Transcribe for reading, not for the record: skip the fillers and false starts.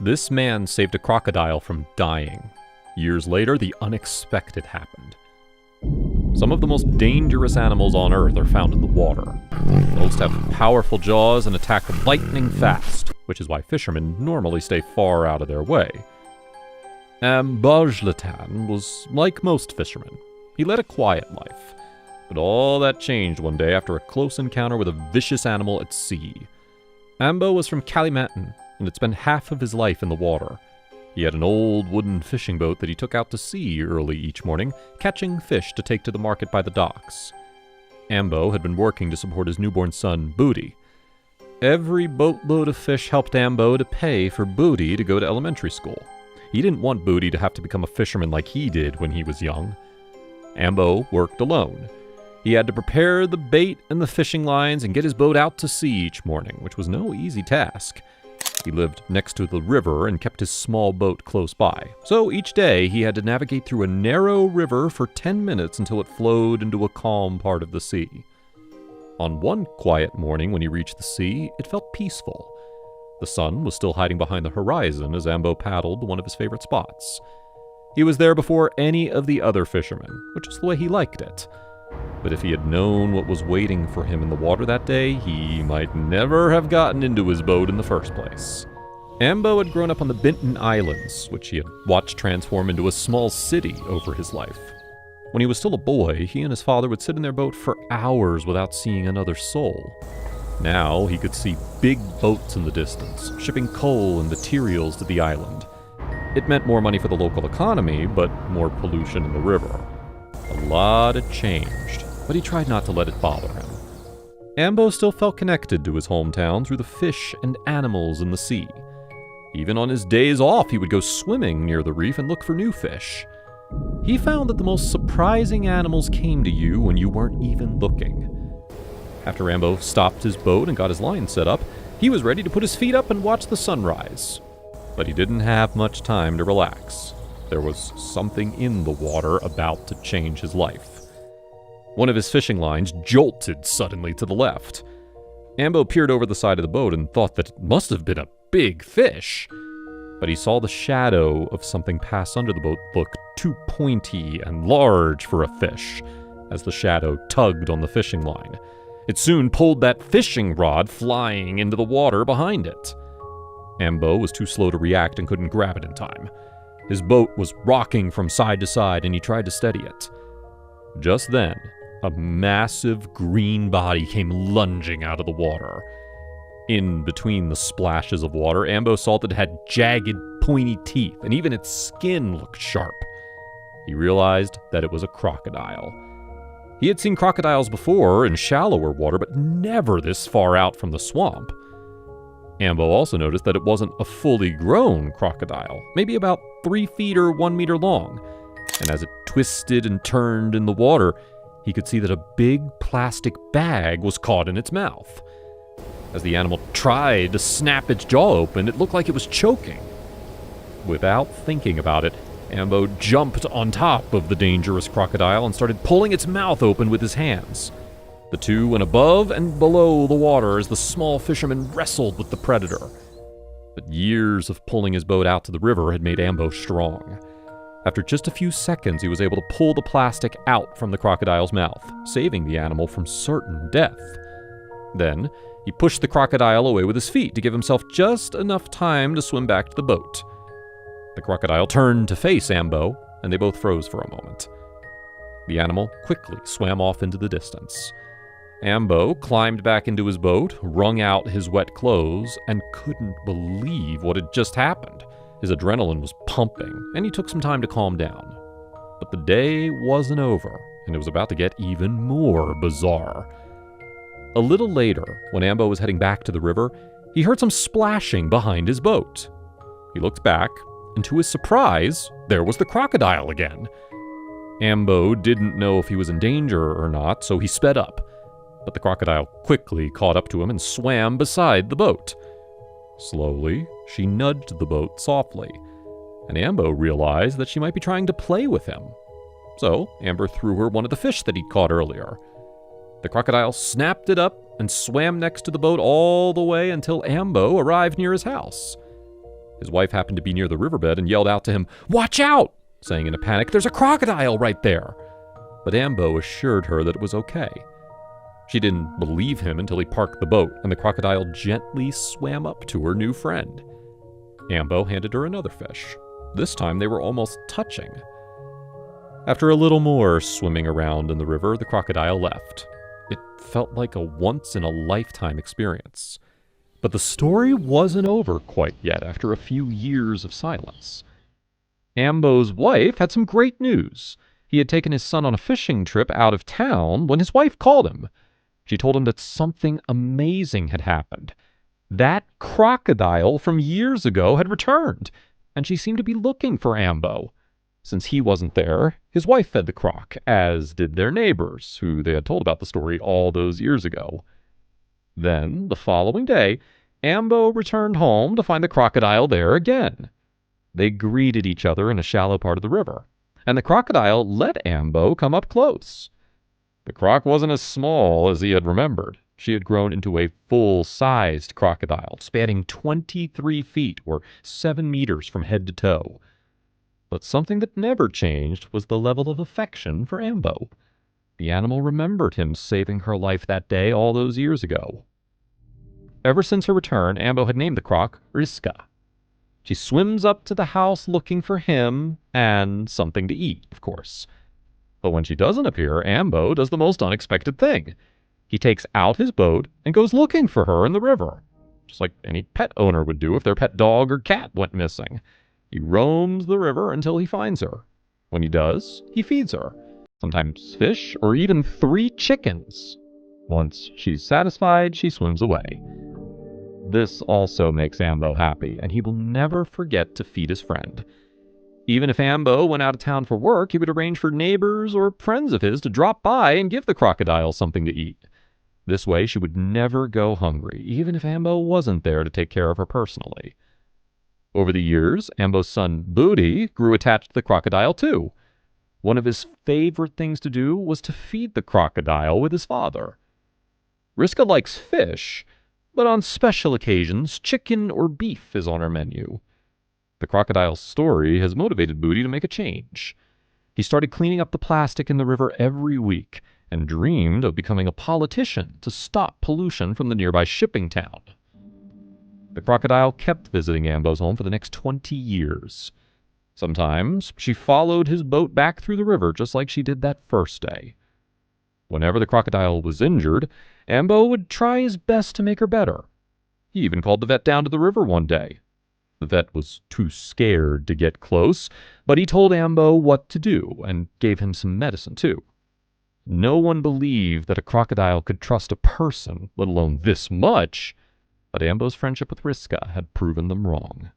This man saved a crocodile from dying. Years later, the unexpected happened. Some of the most dangerous animals on Earth are found in the water. Most have powerful jaws and attack lightning fast, which is why fishermen normally stay far out of their way. Ambojlatan was like most fishermen. He led a quiet life. But all that changed one day after a close encounter with a vicious animal at sea. Ambo was from Kalimantan, and had spent half of his life in the water. He had an old wooden fishing boat that he took out to sea early each morning, catching fish to take to the market by the docks. Ambo had been working to support his newborn son, Booty. Every boatload of fish helped Ambo to pay for Booty to go to elementary school. He didn't want Booty to have to become a fisherman like he did when he was young. Ambo worked alone. He had to prepare the bait and the fishing lines and get his boat out to sea each morning, which was no easy task. He lived next to the river and kept his small boat close by. So each day he had to navigate through a narrow river for 10 minutes until it flowed into a calm part of the sea. On one quiet morning when he reached the sea, it felt peaceful. The sun was still hiding behind the horizon as Ambo paddled to one of his favorite spots. He was there before any of the other fishermen, which was the way he liked it. But if he had known what was waiting for him in the water that day, he might never have gotten into his boat in the first place. Ambo had grown up on the Bintan Islands, which he had watched transform into a small city over his life. When he was still a boy, he and his father would sit in their boat for hours without seeing another soul. Now he could see big boats in the distance, shipping coal and materials to the island. It meant more money for the local economy, but more pollution in the river. A lot had changed, but he tried not to let it bother him. Ambo still felt connected to his hometown through the fish and animals in the sea. Even on his days off, he would go swimming near the reef and look for new fish. He found that the most surprising animals came to you when you weren't even looking. After Ambo stopped his boat and got his line set up, he was ready to put his feet up and watch the sunrise. But he didn't have much time to relax. There was something in the water about to change his life. One of his fishing lines jolted suddenly to the left. Ambo peered over the side of the boat and thought that it must have been a big fish. But he saw the shadow of something pass under the boat look too pointy and large for a fish, as the shadow tugged on the fishing line. It soon pulled that fishing rod flying into the water behind it. Ambo was too slow to react and couldn't grab it in time. His boat was rocking from side to side, and he tried to steady it. Just then, a massive green body came lunging out of the water. In between the splashes of water, Ambo saw that it had jagged, pointy teeth, and even its skin looked sharp. He realized that it was a crocodile. He had seen crocodiles before in shallower water, but never this far out from the swamp. Ambo also noticed that it wasn't a fully grown crocodile, maybe about 3 feet or 1 meter long, and as it twisted and turned in the water, he could see that a big plastic bag was caught in its mouth. As the animal tried to snap its jaw open, it looked like it was choking. Without thinking about it, Ambo jumped on top of the dangerous crocodile and started pulling its mouth open with his hands. The two went above and below the water as the small fisherman wrestled with the predator. But years of pulling his boat out to the river had made Ambo strong. After just a few seconds, he was able to pull the plastic out from the crocodile's mouth, saving the animal from certain death. Then, he pushed the crocodile away with his feet to give himself just enough time to swim back to the boat. The crocodile turned to face Ambo, and they both froze for a moment. The animal quickly swam off into the distance. Ambo climbed back into his boat, wrung out his wet clothes, and couldn't believe what had just happened. His adrenaline was pumping, and he took some time to calm down. But the day wasn't over, and it was about to get even more bizarre. A little later, when Ambo was heading back to the river, he heard some splashing behind his boat. He looked back, and to his surprise, there was the crocodile again. Ambo didn't know if he was in danger or not, so he sped up. But the crocodile quickly caught up to him and swam beside the boat. Slowly, she nudged the boat softly, and Ambo realized that she might be trying to play with him. So, Amber threw her one of the fish that he'd caught earlier. The crocodile snapped it up and swam next to the boat all the way until Ambo arrived near his house. His wife happened to be near the riverbed and yelled out to him, "Watch out!" saying in a panic, "There's a crocodile right there!" But Ambo assured her that it was okay. She didn't believe him until he parked the boat and the crocodile gently swam up to her new friend. Ambo handed her another fish. This time they were almost touching. After a little more swimming around in the river, the crocodile left. It felt like a once-in-a-lifetime experience. But the story wasn't over quite yet after a few years of silence. Ambo's wife had some great news. He had taken his son on a fishing trip out of town when his wife called him. She told him that something amazing had happened. That crocodile from years ago had returned, and she seemed to be looking for Ambo. Since he wasn't there, his wife fed the croc, as did their neighbors, who they had told about the story all those years ago. Then, the following day, Ambo returned home to find the crocodile there again. They greeted each other in a shallow part of the river, and the crocodile let Ambo come up close. The croc wasn't as small as he had remembered. She had grown into a full-sized crocodile, spanning 23 feet or 7 meters from head to toe. But something that never changed was the level of affection for Ambo. The animal remembered him saving her life that day all those years ago. Ever since her return, Ambo had named the croc Riska. She swims up to the house looking for him and something to eat, of course. But when she doesn't appear, Ambo does the most unexpected thing. He takes out his boat and goes looking for her in the river, just like any pet owner would do if their pet dog or cat went missing. He roams the river until he finds her. When he does, he feeds her, sometimes fish or even 3 chickens. Once she's satisfied, she swims away. This also makes Ambo happy, and he will never forget to feed his friend. Even if Ambo went out of town for work, he would arrange for neighbors or friends of his to drop by and give the crocodile something to eat. This way, she would never go hungry, even if Ambo wasn't there to take care of her personally. Over the years, Ambo's son, Booty, grew attached to the crocodile too. One of his favorite things to do was to feed the crocodile with his father. Riska likes fish, but on special occasions, chicken or beef is on her menu. The crocodile's story has motivated Booty to make a change. He started cleaning up the plastic in the river every week and dreamed of becoming a politician to stop pollution from the nearby shipping town. The crocodile kept visiting Ambo's home for the next 20 years. Sometimes she followed his boat back through the river just like she did that first day. Whenever the crocodile was injured, Ambo would try his best to make her better. He even called the vet down to the river one day. The vet was too scared to get close, but he told Ambo what to do and gave him some medicine too. No one believed that a crocodile could trust a person, let alone this much, but Ambo's friendship with Riska had proven them wrong.